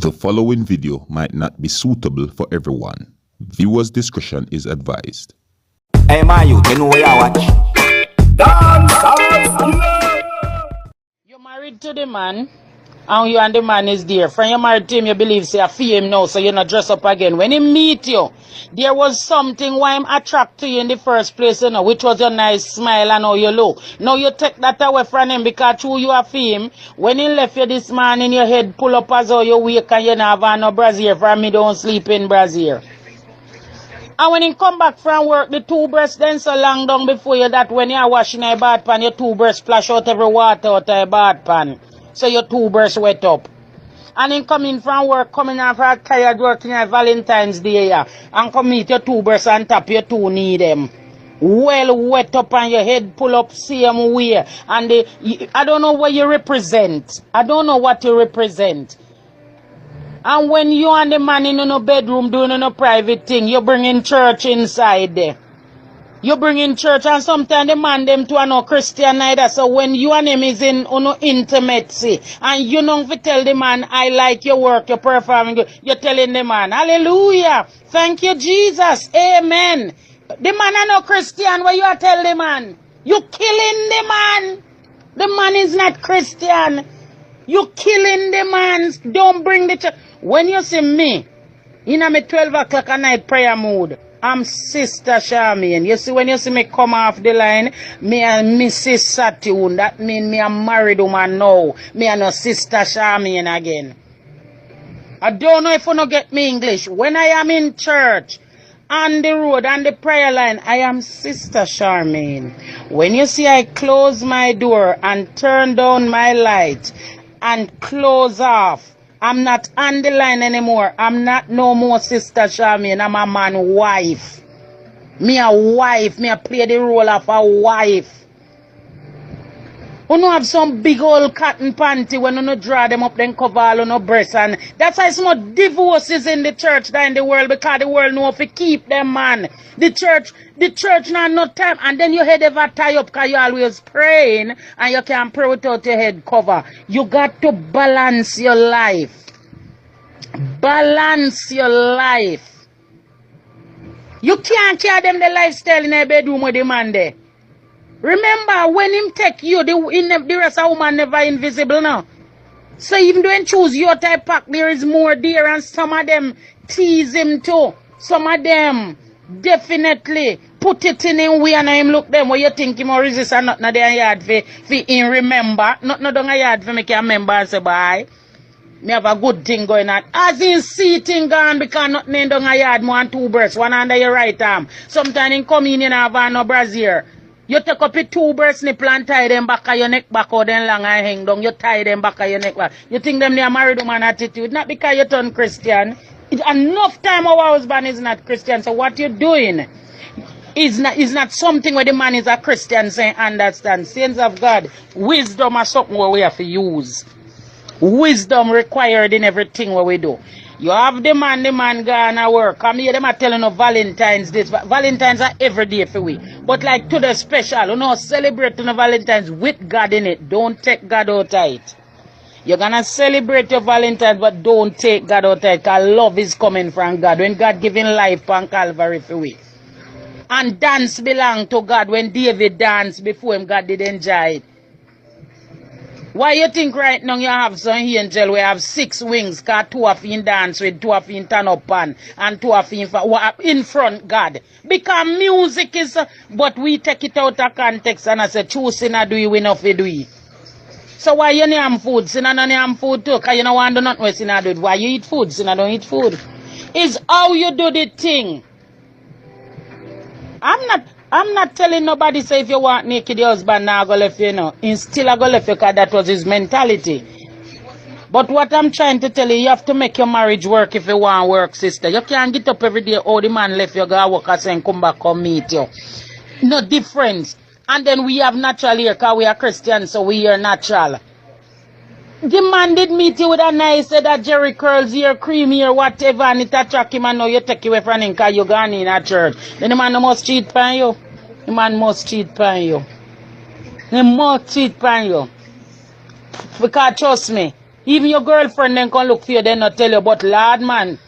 The following video might not be suitable for everyone. Viewers' discretion is advised. Hey man, you know where I watch? Dancehall. You're married to the man, and you and the man is there. From you married to him, you believe say I feel him now, so you not dress up again. When he meet you, there was something why him attract to you in the first place, you know, which was your nice smile and how you look. Now you take that away from him because true you are him. When he left you this man in your head pull up as how you wake and you not have no brassiere for me don't sleep in brassiere. And when he come back from work, the two breasts then so long down before you that when you are washing your bath pan, your two breasts splash out every water out of your bath pan. So your two breasts wet up. And then coming from work, coming after a tired work in your Valentine's Day, yeah, and come meet your two breasts on top, your two knee them. Well wet up and your head pull up same way. And I don't know what you represent. I don't know what you represent. And when you and the man in no bedroom doing no private thing, you bring in church inside there. You bring in church and sometimes the man them to are no Christian neither. So when you and him is in no intimacy and you know if you tell the man, I like your work, you're performing good, you're telling the man, hallelujah, thank you Jesus, amen. The man are no Christian, what you are tell the man? You killing the man. The man is not Christian. You killing the man. Don't bring the church. When you see me in a 12 o'clock at night prayer mood, I'm Sister Charmaine. You see, when you see me come off the line, me and Mrs. Saturn, that mean me a married woman now. Me and no Sister Charmaine again. I don't know if you don't get me English. When I am in church, on the road, on the prayer line, I am Sister Charmaine. When you see I close my door and turn down my light and close off, I'm not on the line anymore. I'm not no more Sister Charmaine. I'm a man wife. Me a wife. Me a play the role of a wife. You know have some big old cotton panty when you no draw them up then cover all on no breasts. And that's why some more divorces in the church than in the world because the world know if you keep them man. The church not no time and then your head ever tie up because you always praying and you can't pray without your head cover. You got to balance your life. Balance your life. You can't carry them the lifestyle in a bedroom with the man there. Remember, when him take you, the rest of woman never invisible now. So even when choose your type pack, there is more there and some of them tease him too. Some of them definitely put it in him way and him look them where you think him or resist and not there yard for him remember. Not down a yard for make you remember and say bye. Me have a good thing going on. As in see thing gone because nothing in down a yard more than two breasts, one under your right arm. Sometimes in come in have no brassiere. You take up your two breast nipple and tie them back of your neck back or then long and hang down. You tie them back of your neck back. You think them they are married woman attitude. Not because you turn Christian. Enough time our husband is not Christian. So what you're doing is not something where the man is a Christian saying understand. Saints of God, wisdom is something where we have to use. Wisdom required in everything what we do. You have the man gone to work. Come here, them are telling you Valentine's this. Valentine's are every day for we. But like today special, you know, celebrate on Valentine's with God in it. Don't take God out of it. You're gonna celebrate your Valentine's, but don't take God out of it. Because love is coming from God. When God giving life on Calvary for we. And dance belong to God. When David danced before him, God did enjoy it. Why you think right now you have some angel we have 6 wings because 2 of you dance with, 2 of you turn up and 2 of you in front God? Because music is, but we take it out of context and I say choosing to do it, we not do it. So why you name food? Sinna no name food too because you don't want to do nothing with sinna do it. Why you eat food? Sinna don't eat food. It's how you do the thing. I'm not telling nobody say if you want naked your husband now go left you know. He still go left you because that was his mentality. But what I'm trying to tell you, you have to make your marriage work if you want work, sister. You can't get up every day, oh the man left you go work and say come back come meet you. No difference. And then we have natural here because we are Christians so we are natural. The man did meet you with a nice that Jerry curls here, cream here, whatever, and it attract him and now you take away from him because you gone in a church. Then the man must cheat on you. The man must cheat on you. He must cheat on you. Because trust me, Even your girlfriend then can look for you, then not tell you, but lad man,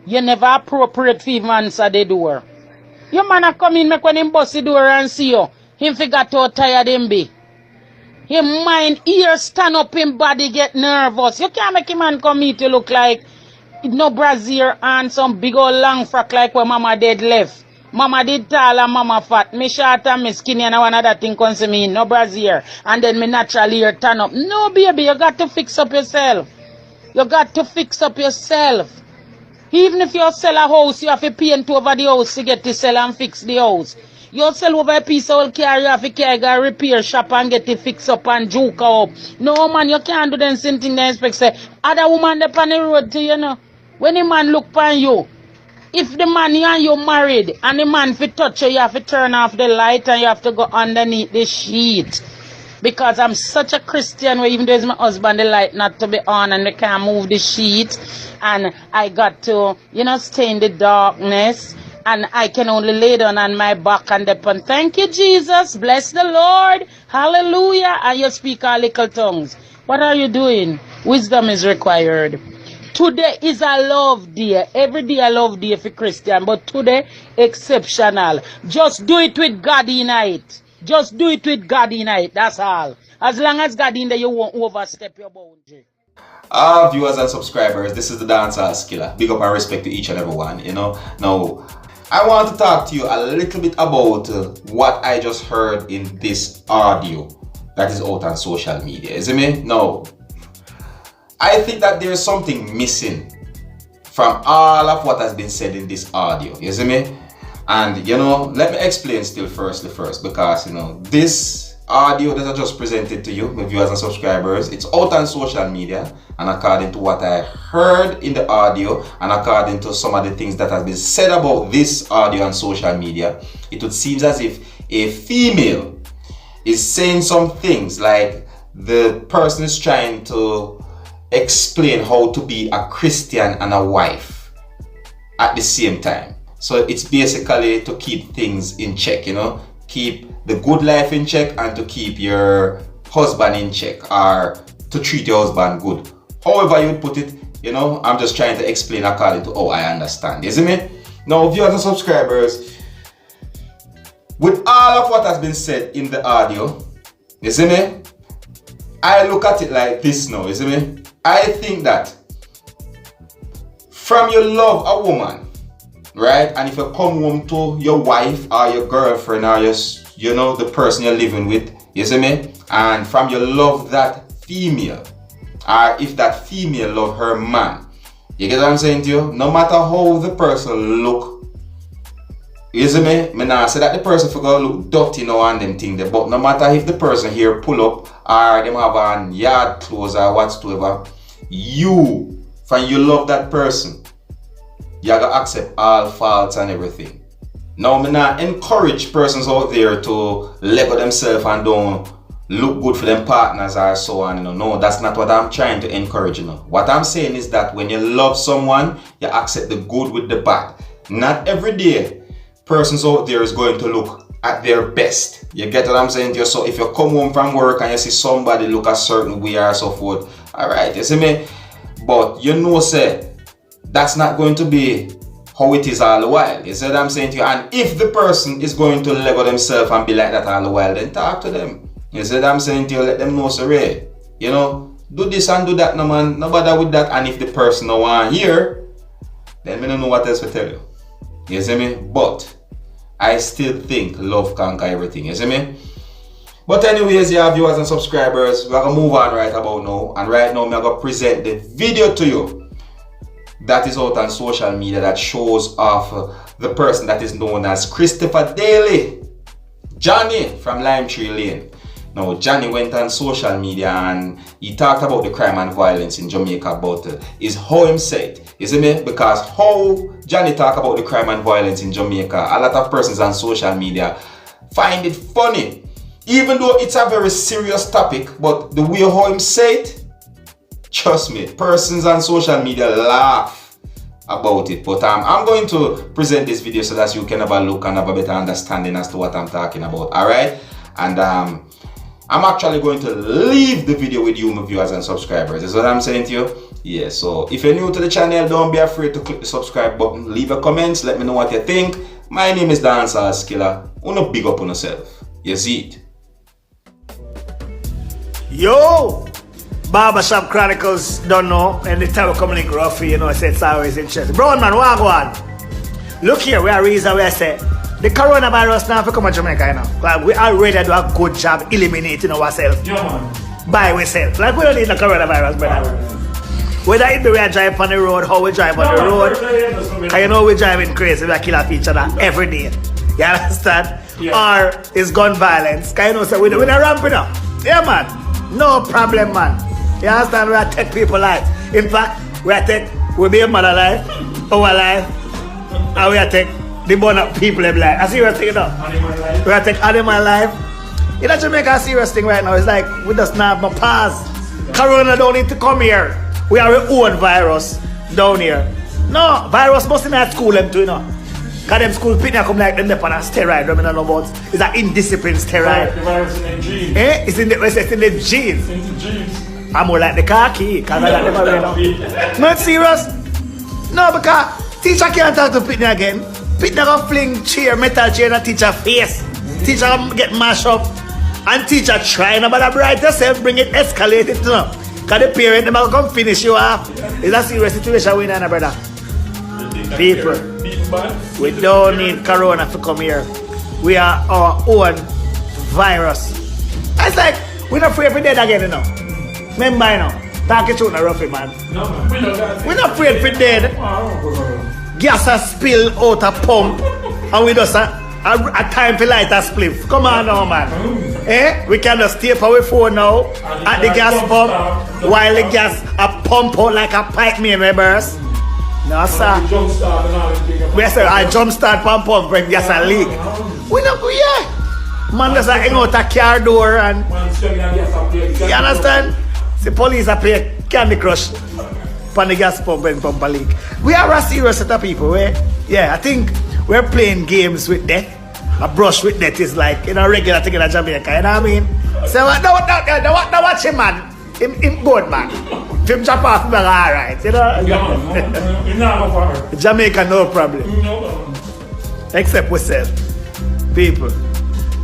you never appropriate for even answer the door. Your man a come in, make when him bust the door and see you, him forgot how tired him be. Him mind, ear stand up, him body get nervous. You can't make him man come meet you look like no brazier and some big old long frock like when mama dead left. Mama did tall and mama fat. Me short and me skinny and one other thing comes to me. No brazier. And then me naturally here turn up. No baby, you got to fix up yourself. You got to fix up yourself. Even if you sell a house, you have to paint over the house to get to sell and fix the house. You sell over a piece of old car, you have to carry a repair shop and get it fixed up and juke up. No man, you can't do them same thing they expect. Say, other woman they on the road to you know. When the man look upon you, if the man and you married and the man fit touch you have to turn off the light and you have to go underneath the sheet. Because I'm such a Christian where even though it's my husband, the light not to be on and we can't move the sheet. And I got to, stay in the darkness. And I can only lay down on my back and depend. Thank you, Jesus. Bless the Lord. Hallelujah. And you speak our little tongues. What are you doing? Wisdom is required. Today is a love day. Every day a love day for Christian. But today, exceptional. Just do it with God in it. Just do it with God in it. That's all. As long as God in there, you won't overstep your boundary. Viewers and subscribers, this is the Dancehall Skilla. Big up and respect to each and every one, Now, I want to talk to you a little bit about what I just heard in this audio that is out on social media. You see me? Now, I think that there is something missing from all of what has been said in this audio. You see me? And let me explain still first, because this audio that I just presented to you, my viewers and subscribers, it's out on social media, and according to what I heard in the audio and according to some of the things that have been said about this audio on social media, it would seem as if a female is saying some things like the person is trying to explain how to be a Christian and a wife at the same time. So it's basically to keep things in check, keep the good life in check and to keep your husband in check, or to treat your husband good. However you put it, I'm just trying to explain according to how I understand. You see me? Now, viewers and subscribers, with all of what has been said in the audio, you see me? I look at it like this now, you see me? I think that from you love a woman, right? And if you come home to your wife or your girlfriend or your, the person you're living with, you see me? And from you love that female, or if that female love her man, you get what I'm saying to you? No matter how the person look, you see me? Me not say that the person forgot look dirty and them thing there, but no matter if the person here pull up or them have on yard clothes or whatsoever, you, from you love that person, you gotta accept all faults and everything. Now, me not encourage persons out there to Lego themselves and don't look good for them partners or so on. No, that's not what I'm trying to encourage. What I'm saying is that when you love someone, you accept the good with the bad. Not every day persons out there is going to look at their best. You get what I'm saying to you? So if you come home from work and you see somebody look a certain way or so forth, alright, you see me? But say that's not going to be how it is all the while. You see what I'm saying to you? And if the person is going to level themselves and be like that all the while, then talk to them. You see what I'm saying to you? Let them know, sorry. Do this and do that, no man. No bother with that. And if the person no want hear, then we don't know what else to tell you. You see me? But I still think love conquer everything. You see me? But anyways, yeah, viewers and subscribers, we're gonna move on right about now. And right now, I'm gonna present the video to you that is out on social media that shows off the person that is known as Christopher Daly, Johnny from Limetree Lane. Now, Johnny went on social media and he talked about the crime and violence in Jamaica, but is how him said, you see me? Because how Johnny talk about the crime and violence in Jamaica, a lot of persons on social media find it funny, even though it's a very serious topic. But the way how him say it, trust me, persons on social media laugh about it. But I'm going to present this video so that you can have a look and have a better understanding as to what I'm talking about. All right, and I'm actually going to leave the video with you, my viewers and subscribers. Is what I'm saying to you? Yeah, so if you're new to the channel, don't be afraid to click the subscribe button. Leave a comment, let me know what you think. My name is Dancehall Skilla. Wanna big up on yourself. You see it? Yo! Barbershop Chronicles don't know, and the time we come link rough, you know, I said it's always interesting. Brown man, what go on? Look here, we are reason where I say the coronavirus now for come to Jamaica, you know. Like we already do a good job eliminating ourselves. Yeah, man. By ourselves. Like we don't need the coronavirus, brother. Whether it be we are driving on the road, how we drive on the road. And you know we driving crazy, we are killing each other every day. You understand? Yeah. Or it's gun violence. Cause you know, so we don't ramp it up. Yeah, man. No problem, man. You understand? We are take people life. In fact, we be a mother life, our life, and we are take the born up people life. I see what you know. We are take animal life. You know, Jamaica a serious thing right now. It's like we just not have no pass. Corona don't need to come here. We are our own virus down here. No, virus must be at school them too, you know. Cause them school people come like them on a steroid. I don't know about. It's an indisciplined steroid. The virus in the genes. Eh? It's in the genes. It's in the genes. I'm more like the car key, cause I got them already now. Not serious? No, because teacher can't talk to Pitney again. Pitney gonna fling chair, metal chair in a teacher face. Teacher gonna get mashed up. And teacher trying about to bright yourself, bring it, escalate it, you know. Cause the parent, them gonna come finish you off. It's a serious situation we in, brother. People, we don't need corona to come here. We are our own virus. It's like, we're not afraid for dead again, you know. Remember, you know, talk it through the rough, man. No, man. We're not afraid for dead. Gas a spill out a pump, and we just a time to light a spliff. Come on now, man. Eh? We can just tape our phone now at the gas pump while the gas a pump out like a pipe main members. No, sir. We say I jump start pump when gas a leak. We not go, yeah. Man just hang out a car door and you understand? The police are playing Candy Crush on the gas pump when pump a leak. We are a serious set of people, eh? Yeah, I think we're playing games with death. A brush with death is like, you know, regular thing in Jamaica, you know what I mean? So, no, watch him, man. Him good, man. If him chop off, he's alright, you know? Yeah, Jamaica, no problem. Except we said, people,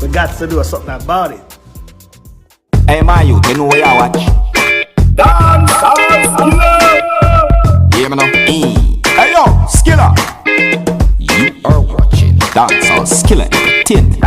we got to do something about it. Hey, man, you know where I watch? Dancehall Skilla. Yeah, man. Hey, yo, Skilla. You are watching Dancehall Skilla Entertainment.